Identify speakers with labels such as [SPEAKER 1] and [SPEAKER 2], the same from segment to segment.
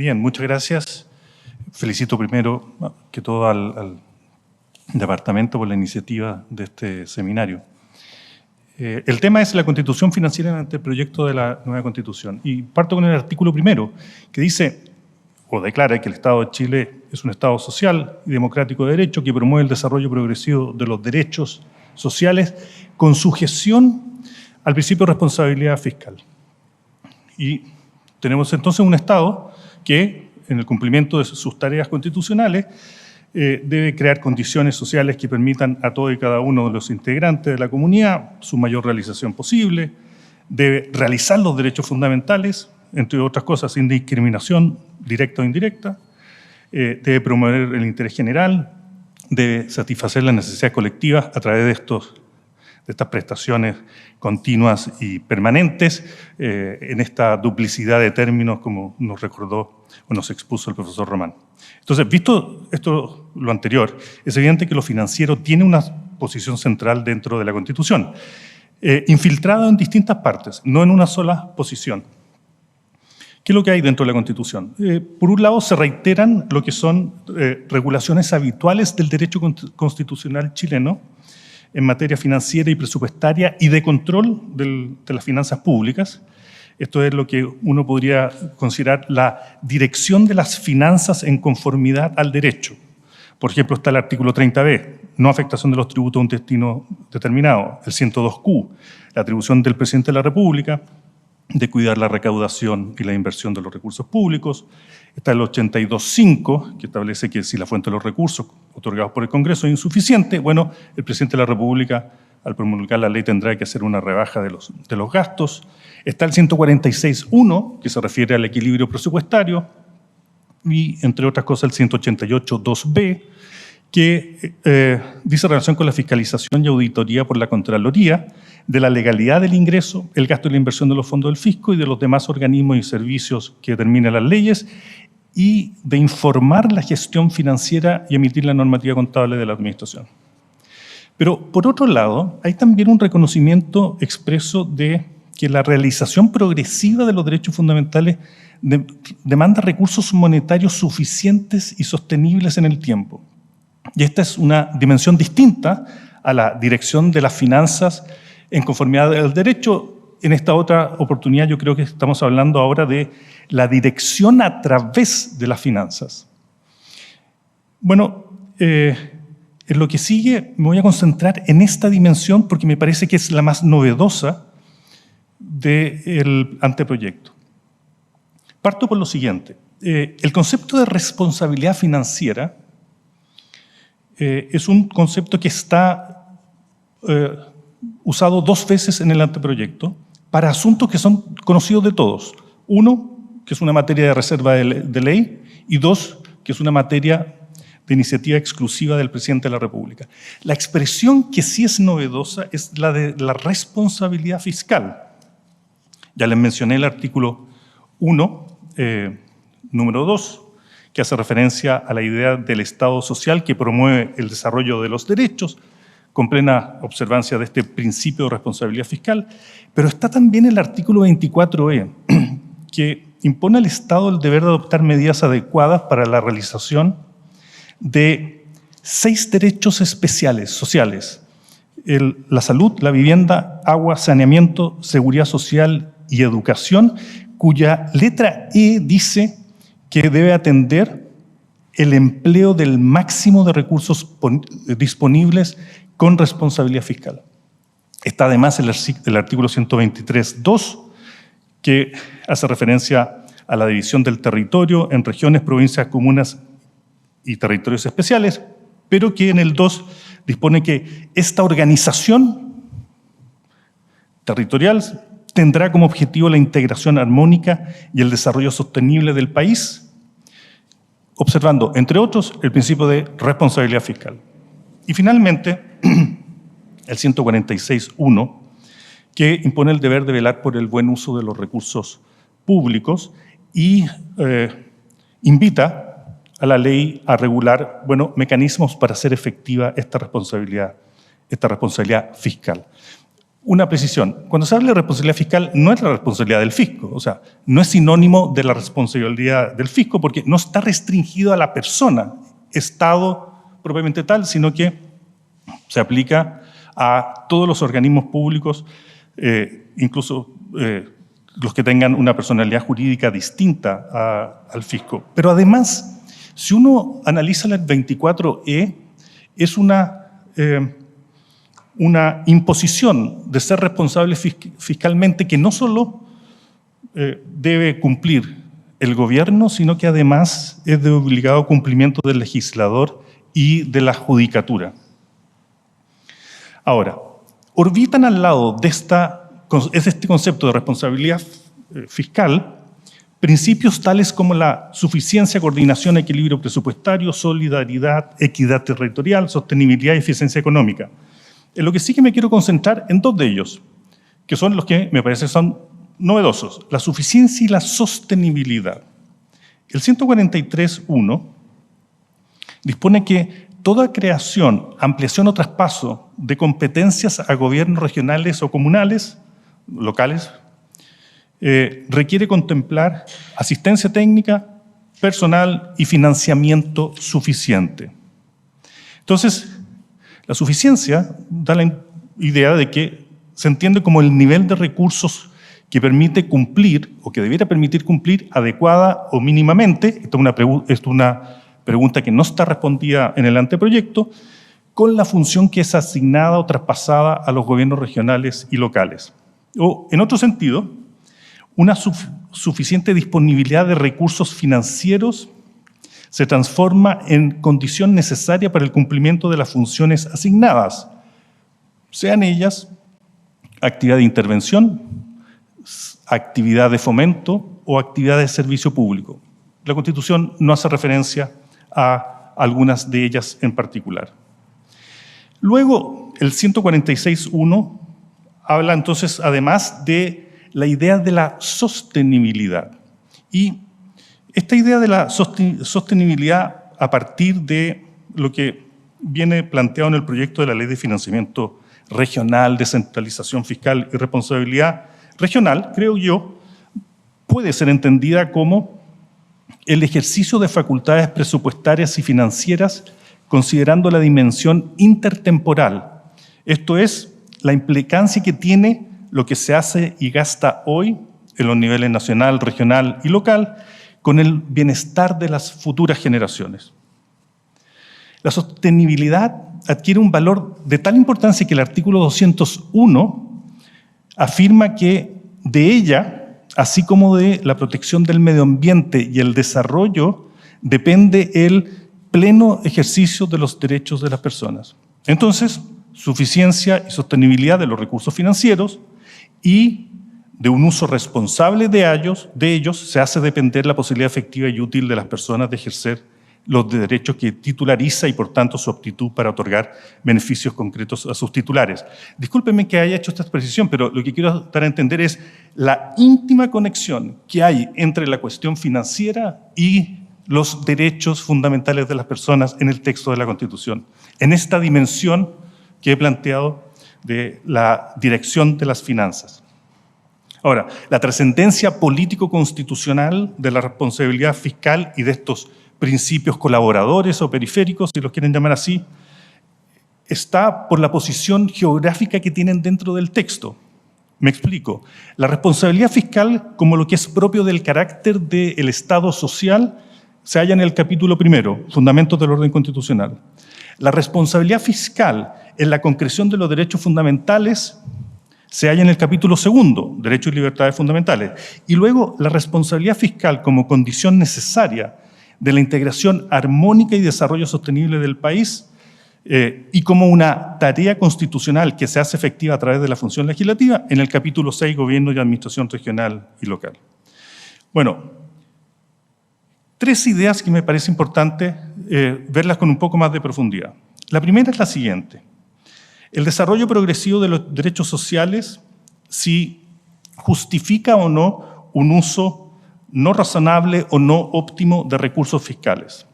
[SPEAKER 1] Bien, muchas gracias. Felicito primero que todo al departamento por la iniciativa de este seminario. El tema es la constitución financiera ante el proyecto de la nueva constitución. Y parto con el artículo primero, que dice, o declara que el Estado de Chile es un Estado social y democrático de derecho que promueve el desarrollo progresivo de los derechos sociales con sujeción al principio de responsabilidad fiscal. Y tenemos entonces un Estado que, en el cumplimiento de sus tareas constitucionales, debe crear condiciones sociales que permitan a todo y cada uno de los integrantes de la comunidad su mayor realización posible, debe realizar los derechos fundamentales, entre otras cosas, sin discriminación directa o indirecta, debe promover el interés general, debe satisfacer las necesidades colectivas a través de estas prestaciones continuas y permanentes, en esta duplicidad de términos, como nos recordó o nos expuso el profesor Román. Entonces, visto esto, lo anterior, es evidente que lo financiero tiene una posición central dentro de la Constitución, infiltrado en distintas partes, no en una sola posición. ¿Qué es lo que hay dentro de la Constitución? Por un lado, se reiteran lo que son regulaciones habituales del derecho constitucional chileno en materia financiera y presupuestaria y de control de las finanzas públicas. Esto es lo que uno podría considerar la dirección de las finanzas en conformidad al derecho. Por ejemplo, está el artículo 30b, no afectación de los tributos a un destino determinado. El 102q, la atribución del presidente de la República de cuidar la recaudación y la inversión de los recursos públicos. Está el 82.5, que establece que si la fuente de los recursos otorgados por el Congreso es insuficiente, bueno, el presidente de la República, al promulgar la ley, tendrá que hacer una rebaja de los gastos. Está el 146.1, que se refiere al equilibrio presupuestario, y, entre otras cosas, el 188.2b, que dice relación con la fiscalización y auditoría por la Contraloría de la legalidad del ingreso, el gasto y la inversión de los fondos del fisco y de los demás organismos y servicios que determinen las leyes, y de informar la gestión financiera y emitir la normativa contable de la administración. Pero, por otro lado, hay también un reconocimiento expreso de que la realización progresiva de los derechos fundamentales demanda recursos monetarios suficientes y sostenibles en el tiempo. Y esta es una dimensión distinta a la dirección de las finanzas en conformidad al derecho. En esta otra oportunidad yo creo que estamos hablando ahora de la dirección a través de las finanzas. Bueno, en lo que sigue me voy a concentrar en esta dimensión porque me parece que es la más novedosa del anteproyecto. Parto por lo siguiente. El concepto de responsabilidad financiera es un concepto que está usado 2 veces en el anteproyecto para asuntos que son conocidos de todos. 1, que es una materia de reserva de ley, y 2, que es una materia de iniciativa exclusiva del presidente de la República. La expresión que sí es novedosa es la de la responsabilidad fiscal. Ya les mencioné el artículo 1, número 2, que hace referencia a la idea del Estado social que promueve el desarrollo de los derechos, con plena observancia de este principio de responsabilidad fiscal, pero está también el artículo 24e, que impone al Estado el deber de adoptar medidas adecuadas para la realización de 6 derechos especiales, sociales: la salud, la vivienda, agua, saneamiento, seguridad social y educación, cuya letra E dice que debe atender el empleo del máximo de recursos disponibles con responsabilidad fiscal. Está además el artículo 123.2, que hace referencia a la división del territorio en regiones, provincias, comunas y territorios especiales, pero que en el 2 dispone que esta organización territorial tendrá como objetivo la integración armónica y el desarrollo sostenible del país, observando, entre otros, el principio de responsabilidad fiscal. Y finalmente, el 146.1, que impone el deber de velar por el buen uso de los recursos públicos y invita a la ley a regular, mecanismos para hacer efectiva esta responsabilidad fiscal. Una precisión. Cuando se habla de responsabilidad fiscal, no es la responsabilidad del fisco, o sea, no es sinónimo de la responsabilidad del fisco porque no está restringido a la persona, Estado propiamente tal, sino que se aplica a todos los organismos públicos, incluso los que tengan una personalidad jurídica distinta al fisco. Pero además, si uno analiza la 24E, es una imposición de ser responsable fiscalmente que no solo debe cumplir el gobierno, sino que además es de obligado cumplimiento del legislador y de la judicatura. Ahora, orbitan al lado de este concepto de responsabilidad fiscal principios tales como la suficiencia, coordinación, equilibrio presupuestario, solidaridad, equidad territorial, sostenibilidad y eficiencia económica. En lo que sí que me quiero concentrar en dos de ellos, que son los que me parece son novedosos, la suficiencia y la sostenibilidad. El 143.1 dispone que toda creación, ampliación o traspaso de competencias a gobiernos regionales o comunales, locales, requiere contemplar asistencia técnica, personal y financiamiento suficiente. Entonces, la suficiencia da la idea de que se entiende como el nivel de recursos que permite cumplir o que debiera permitir cumplir adecuada o mínimamente, esto es una pregunta que no está respondida en el anteproyecto, con la función que es asignada o traspasada a los gobiernos regionales y locales. O, en otro sentido, una suficiente disponibilidad de recursos financieros se transforma en condición necesaria para el cumplimiento de las funciones asignadas, sean ellas actividad de intervención, actividad de fomento o actividad de servicio público. La Constitución no hace referencia a algunas de ellas en particular. Luego, el 146.1 habla entonces además de la idea de la sostenibilidad. Y esta idea de la sostenibilidad a partir de lo que viene planteado en el proyecto de la Ley de Financiamiento Regional, Descentralización Fiscal y Responsabilidad Regional, creo yo, puede ser entendida como el ejercicio de facultades presupuestarias y financieras considerando la dimensión intertemporal, esto es, la implicancia que tiene lo que se hace y gasta hoy en los niveles nacional, regional y local, con el bienestar de las futuras generaciones. La sostenibilidad adquiere un valor de tal importancia que el artículo 201 afirma que de ella, así como de la protección del medio ambiente y el desarrollo, depende el pleno ejercicio de los derechos de las personas. Entonces, suficiencia y sostenibilidad de los recursos financieros y de un uso responsable de ellos se hace depender la posibilidad efectiva y útil de las personas de ejercer los derechos que titulariza y por tanto su aptitud para otorgar beneficios concretos a sus titulares. Discúlpenme que haya hecho esta precisión, pero lo que quiero dar a entender es la íntima conexión que hay entre la cuestión financiera y los derechos fundamentales de las personas en el texto de la Constitución, en esta dimensión que he planteado de la dirección de las finanzas. Ahora, la trascendencia político-constitucional de la responsabilidad fiscal y de estos principios colaboradores o periféricos, si los quieren llamar así, está por la posición geográfica que tienen dentro del texto. Me explico. La responsabilidad fiscal, como lo que es propio del carácter del Estado social, se halla en el capítulo 1, Fundamentos del Orden Constitucional. La responsabilidad fiscal en la concreción de los derechos fundamentales se halla en el capítulo 2, Derechos y Libertades Fundamentales. Y luego, la responsabilidad fiscal como condición necesaria de la integración armónica y desarrollo sostenible del país y como una tarea constitucional que se hace efectiva a través de la función legislativa en el capítulo 6, Gobierno y Administración Regional y Local. Bueno, 3 ideas que me parece importante verlas con un poco más de profundidad. La primera es la siguiente. El desarrollo progresivo de los derechos sociales, si justifica o no un uso no razonable o no óptimo de recursos fiscales.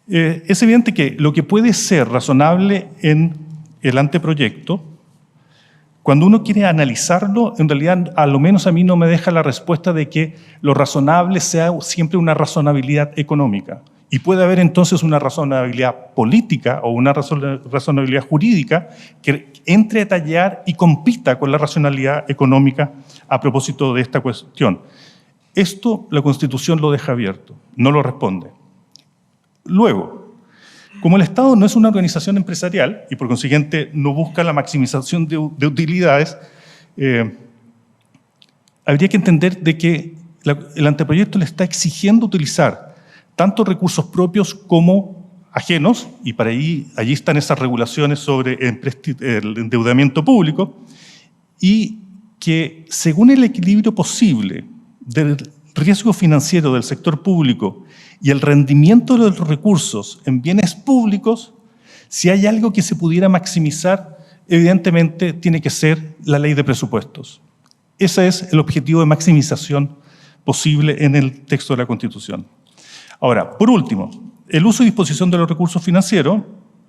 [SPEAKER 1] Es evidente que lo que puede ser razonable en el anteproyecto Cuando uno quiere analizarlo, en realidad, a lo menos a mí no me deja la respuesta de que lo razonable sea siempre una razonabilidad económica. Y puede haber entonces una razonabilidad política o una razonabilidad jurídica que entre a tallar y compita con la racionalidad económica a propósito de esta cuestión. Esto la Constitución lo deja abierto, no lo responde. Luego, como el Estado no es una organización empresarial y por consiguiente no busca la maximización de utilidades, habría que entender de que el anteproyecto le está exigiendo utilizar tanto recursos propios como ajenos, y para allí están esas regulaciones sobre el endeudamiento público, y que según el equilibrio posible del riesgo financiero del sector público y el rendimiento de los recursos en bienes públicos, si hay algo que se pudiera maximizar, evidentemente tiene que ser la ley de presupuestos. Ese es el objetivo de maximización posible en el texto de la Constitución. Ahora, por último, el uso y disposición de los recursos financieros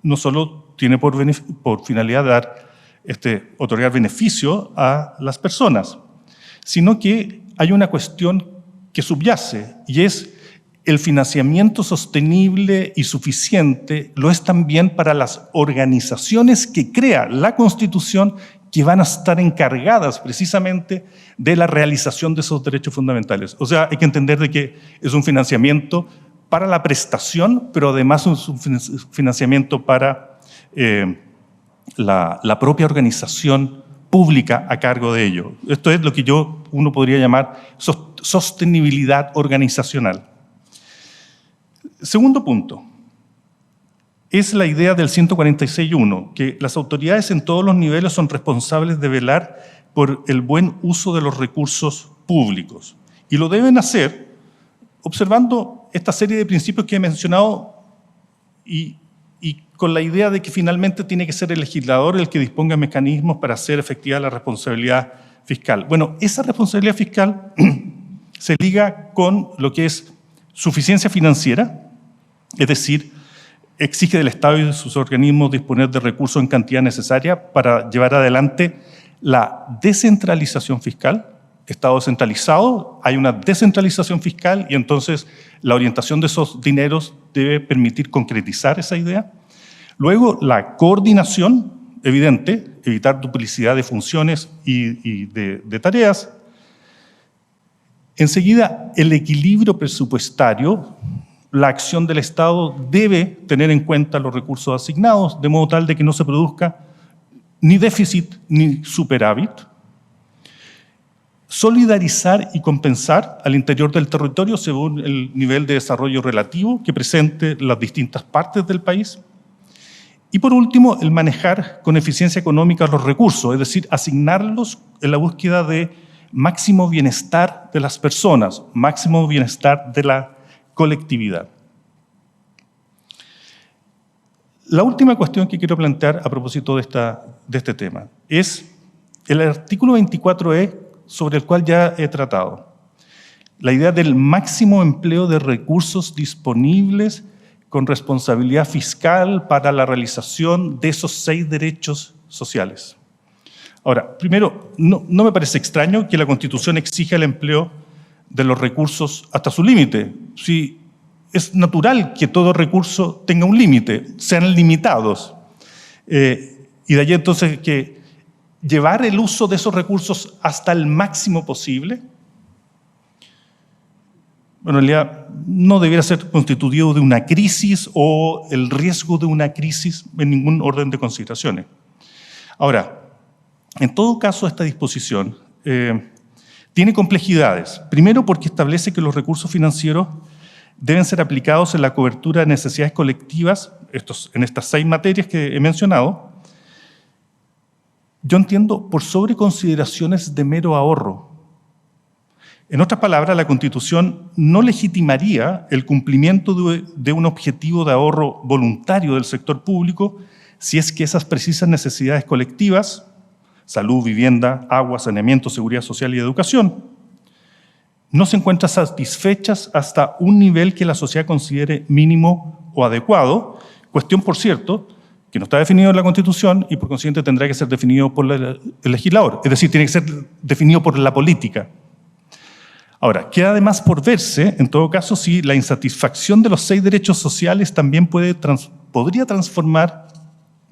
[SPEAKER 1] no solo tiene por finalidad otorgar beneficio a las personas, sino que hay una cuestión que subyace, y es el financiamiento sostenible y suficiente lo es también para las organizaciones que crea la Constitución, que van a estar encargadas precisamente de la realización de esos derechos fundamentales. O sea, hay que entender de que es un financiamiento para la prestación, pero además es un financiamiento para la propia organización pública a cargo de ello. Esto es lo que uno podría llamar sostenibilidad organizacional. Segundo punto, es la idea del 146.1, que las autoridades en todos los niveles son responsables de velar por el buen uso de los recursos públicos. Y lo deben hacer observando esta serie de principios que he mencionado y con la idea de que finalmente tiene que ser el legislador el que disponga mecanismos para hacer efectiva la responsabilidad fiscal. Bueno, esa responsabilidad fiscal se liga con lo que es suficiencia financiera, es decir, exige del Estado y de sus organismos disponer de recursos en cantidad necesaria para llevar adelante la descentralización fiscal. Estado centralizado, hay una descentralización fiscal y entonces la orientación de esos dineros debe permitir concretizar esa idea. Luego, la coordinación, evidente, evitar duplicidad de funciones y de tareas. Enseguida, el equilibrio presupuestario. La acción del Estado debe tener en cuenta los recursos asignados, de modo tal de que no se produzca ni déficit ni superávit. Solidarizar y compensar al interior del territorio según el nivel de desarrollo relativo que presente las distintas partes del país. Y por último, el manejar con eficiencia económica los recursos, es decir, asignarlos en la búsqueda de máximo bienestar de las personas, máximo bienestar de la colectividad. La última cuestión que quiero plantear a propósito de este tema es el artículo 24E, sobre el cual ya he tratado. La idea del máximo empleo de recursos disponibles con responsabilidad fiscal para la realización de esos 6 derechos sociales. Ahora, primero, no me parece extraño que la Constitución exija el empleo de los recursos hasta su límite. Si es natural que todo recurso tenga un límite, sean limitados. Y de allí entonces que llevar el uso de esos recursos hasta el máximo posible, bueno, en realidad no debiera ser constitutivo de una crisis o el riesgo de una crisis en ningún orden de consideraciones. Ahora, en todo caso, esta disposición tiene complejidades. Primero, porque establece que los recursos financieros deben ser aplicados en la cobertura de necesidades colectivas, en estas 6 materias que he mencionado. Yo entiendo por sobre consideraciones de mero ahorro. En otras palabras, la Constitución no legitimaría el cumplimiento de un objetivo de ahorro voluntario del sector público si es que esas precisas necesidades colectivas, salud, vivienda, agua, saneamiento, seguridad social y educación, no se encuentran satisfechas hasta un nivel que la sociedad considere mínimo o adecuado, cuestión, por cierto, que no está definido en la Constitución y por consiguiente tendrá que ser definido por el legislador. Es decir, tiene que ser definido por la política. Ahora, queda además por verse, en todo caso, si la insatisfacción de los 6 derechos sociales también podría transformar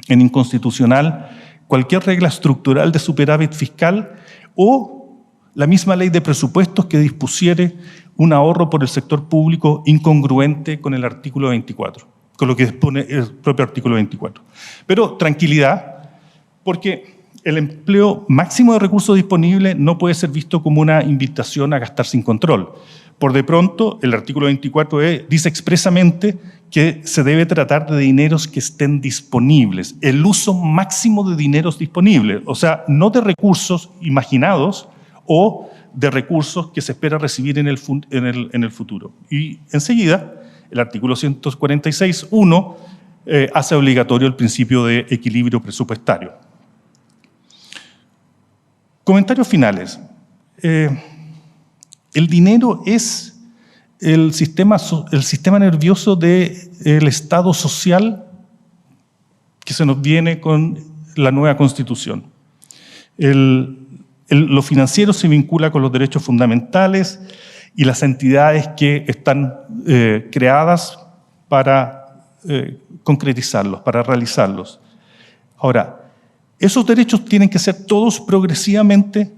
[SPEAKER 1] en inconstitucional cualquier regla estructural de superávit fiscal o la misma ley de presupuestos que dispusiere un ahorro por el sector público incongruente con el artículo 24, con lo que dispone el propio artículo 24. Pero tranquilidad, porque el empleo máximo de recursos disponibles no puede ser visto como una invitación a gastar sin control. Por de pronto, el artículo 24E dice expresamente que se debe tratar de dineros que estén disponibles, el uso máximo de dineros disponibles, o sea, no de recursos imaginados o de recursos que se espera recibir en el futuro. Y enseguida, el artículo 146.1 hace obligatorio el principio de equilibrio presupuestario. Comentarios finales. El dinero es el sistema nervioso del Estado social que se nos viene con la nueva Constitución. Lo financiero se vincula con los derechos fundamentales y las entidades que están creadas para concretizarlos, para realizarlos. Ahora, esos derechos tienen que ser todos progresivamente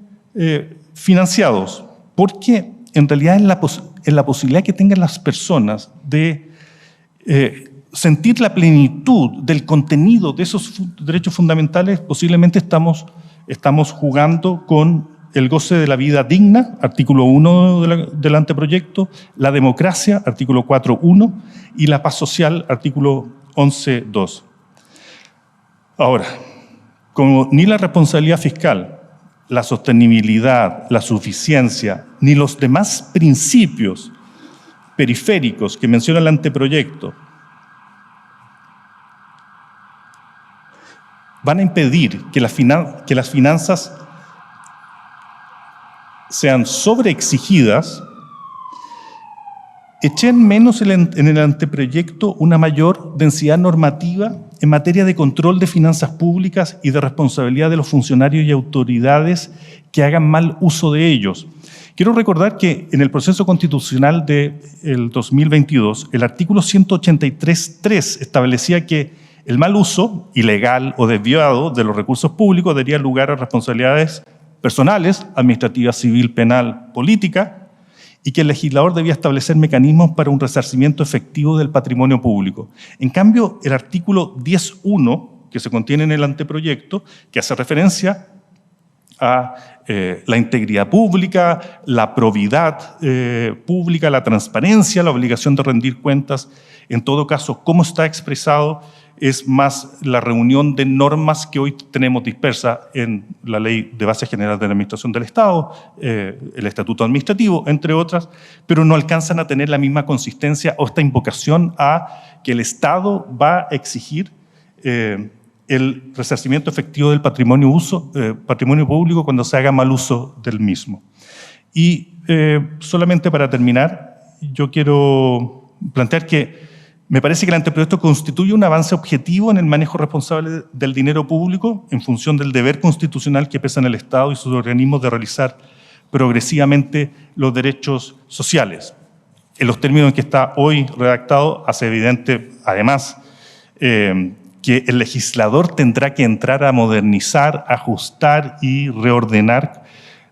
[SPEAKER 1] financiados, porque en realidad en la posibilidad que tengan las personas de sentir la plenitud del contenido de esos derechos fundamentales, posiblemente estamos jugando con el goce de la vida digna, artículo 1 del anteproyecto, la democracia, artículo 4.1, y la paz social, artículo 11.2. Ahora, como ni la responsabilidad fiscal, la sostenibilidad, la suficiencia, ni los demás principios periféricos que menciona el anteproyecto van a impedir que las finanzas sean sobreexigidas, echen menos en el anteproyecto una mayor densidad normativa en materia de control de finanzas públicas y de responsabilidad de los funcionarios y autoridades que hagan mal uso de ellos. Quiero recordar que en el proceso constitucional del 2022, el artículo 183.3 establecía que el mal uso, ilegal o desviado de los recursos públicos daría lugar a responsabilidades personales, administrativa, civil, penal, política, y que el legislador debía establecer mecanismos para un resarcimiento efectivo del patrimonio público. En cambio, el artículo 10.1, que se contiene en el anteproyecto, que hace referencia a la integridad pública, la probidad pública, la transparencia, la obligación de rendir cuentas, en todo caso, cómo está expresado, es más la reunión de normas que hoy tenemos dispersas en la Ley de Bases Generales de la Administración del Estado, el Estatuto Administrativo, entre otras, pero no alcanzan a tener la misma consistencia o esta invocación a que el Estado va a exigir el resarcimiento efectivo del patrimonio público cuando se haga mal uso del mismo. Y solamente para terminar, yo quiero plantear que me parece que el anteproyecto constituye un avance objetivo en el manejo responsable del dinero público en función del deber constitucional que pesa en el Estado y sus organismos de realizar progresivamente los derechos sociales. En los términos en que está hoy redactado, hace evidente, además, que el legislador tendrá que entrar a modernizar, ajustar y reordenar,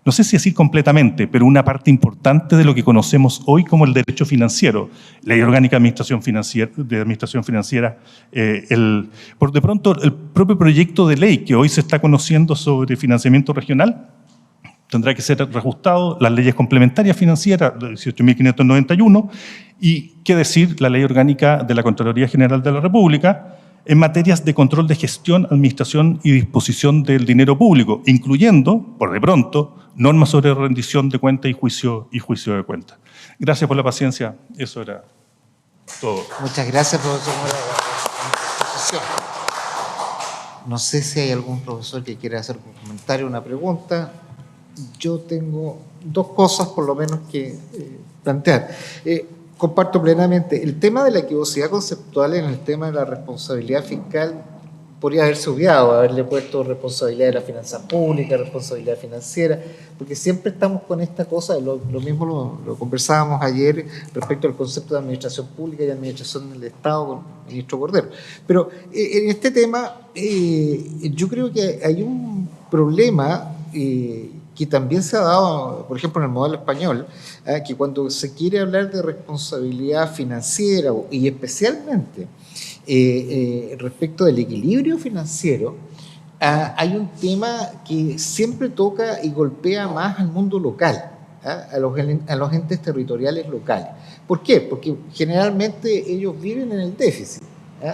[SPEAKER 1] no sé si decir completamente, pero una parte importante de lo que conocemos hoy como el derecho financiero, Ley Orgánica de Administración Financiera, por de pronto el propio proyecto de ley que hoy se está conociendo sobre financiamiento regional tendrá que ser reajustado, las leyes complementarias financieras, 18.591, y qué decir, la Ley Orgánica de la Contraloría General de la República, en materias de control de gestión, administración y disposición del dinero público, incluyendo, por de pronto, normas sobre rendición de cuentas y juicio de cuentas. Gracias por la paciencia. Eso era todo.
[SPEAKER 2] Muchas gracias, profesor Mora, por la exposición. No sé si hay algún profesor que quiera hacer un comentario, una pregunta. Yo tengo dos cosas, por lo menos, que plantear. Comparto plenamente el tema de la equivocidad conceptual en el tema de la responsabilidad fiscal. podría haberse obviado, haberle puesto responsabilidad de la finanza pública, responsabilidad financiera, porque siempre estamos con esta cosa, lo mismo lo conversábamos ayer respecto al concepto de administración pública y administración del Estado con el ministro Cordero. Pero en este tema yo creo que hay un problema que también se ha dado, por ejemplo, en el modelo español, que cuando se quiere hablar de responsabilidad financiera y especialmente respecto del equilibrio financiero, hay un tema que siempre toca y golpea más al mundo local, a los entes territoriales locales. ¿Por qué? Porque generalmente ellos viven en el déficit.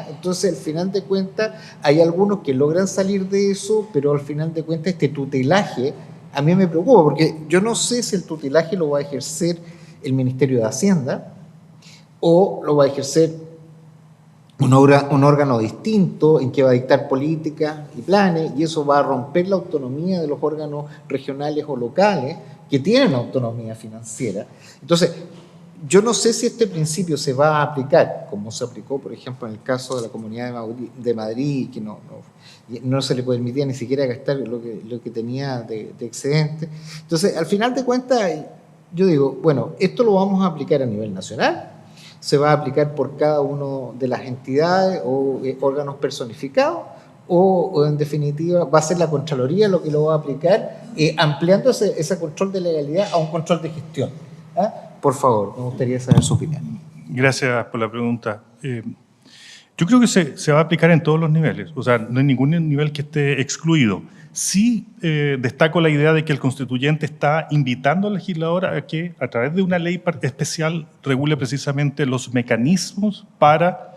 [SPEAKER 2] Entonces, al final de cuentas, hay algunos que logran salir de eso, pero al final de cuentas este tutelaje a mí me preocupa, porque yo no sé si el tutelaje lo va a ejercer el Ministerio de Hacienda o lo va a ejercer un órgano distinto en que va a dictar políticas y planes, y eso va a romper la autonomía de los órganos regionales o locales que tienen autonomía financiera. Entonces, yo no sé si este principio se va a aplicar, como se aplicó, por ejemplo, en el caso de la Comunidad de Madrid, que no se le permitía ni siquiera gastar lo que tenía de excedente. Entonces, al final de cuentas, yo digo, bueno, esto lo vamos a aplicar a nivel nacional, se va a aplicar por cada una de las entidades o órganos personificados, o en definitiva va a ser la Contraloría lo que lo va a aplicar, ampliando ese control de legalidad a un control de gestión. Por favor, me gustaría saber su opinión.
[SPEAKER 1] Gracias por la pregunta. Yo creo que se va a aplicar en todos los niveles, o sea, no hay ningún nivel que esté excluido. Sí destaco la idea de que el constituyente está invitando al legislador a que, a través de una ley especial, regule precisamente los mecanismos para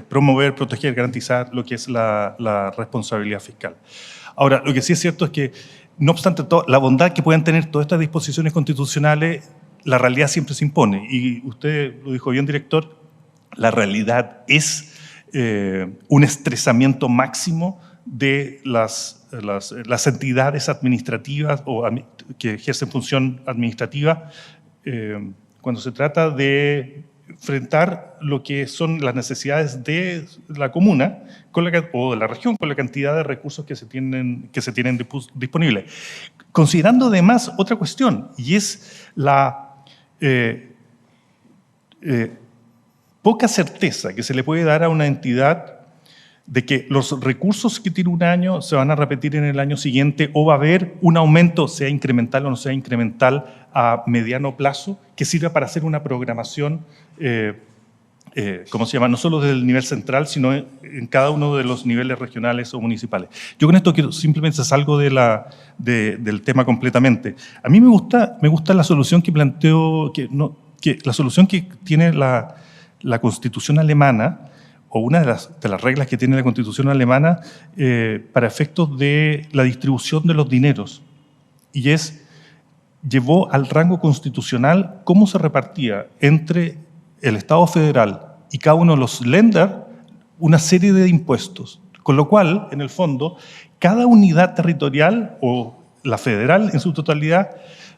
[SPEAKER 1] promover, proteger, garantizar lo que es la responsabilidad fiscal. Ahora, lo que sí es cierto es que, no obstante la bondad que puedan tener todas estas disposiciones constitucionales, la realidad siempre se impone. Y usted lo dijo bien, director, la realidad es un estresamiento máximo de las entidades administrativas o que ejercen función administrativa cuando se trata de enfrentar lo que son las necesidades de la comuna o de la región con la cantidad de recursos que se tienen disponibles. Considerando además otra cuestión, y es la poca certeza que se le puede dar a una entidad de que los recursos que tiene un año se van a repetir en el año siguiente o va a haber un aumento, sea incremental o no sea incremental, a mediano plazo, que sirva para hacer una programación, ¿cómo se llama? No solo desde el nivel central, sino en cada uno de los niveles regionales o municipales. Yo con esto quiero simplemente salgo del tema completamente. A mí me gusta la solución que planteó, la solución que tiene la Constitución alemana, o una de las reglas que tiene la Constitución alemana para efectos de la distribución de los dineros, y llevó al rango constitucional cómo se repartía entre el Estado federal y cada uno de los Länder una serie de impuestos, con lo cual, en el fondo, cada unidad territorial o la federal en su totalidad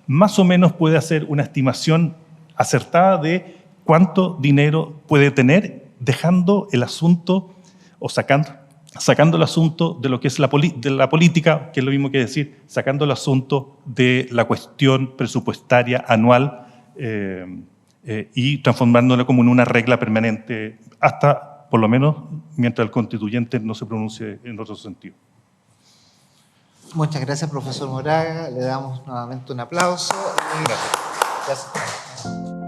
[SPEAKER 1] más o menos puede hacer una estimación acertada de cuánto dinero puede tener, dejando el asunto o sacando el asunto de lo que es de la política, que es lo mismo que decir, sacando el asunto de la cuestión presupuestaria anual y transformándolo como en una regla permanente hasta, por lo menos, mientras el constituyente no se pronuncie en otro sentido.
[SPEAKER 2] Muchas gracias, profesor Moraga. Le damos nuevamente un aplauso. Gracias.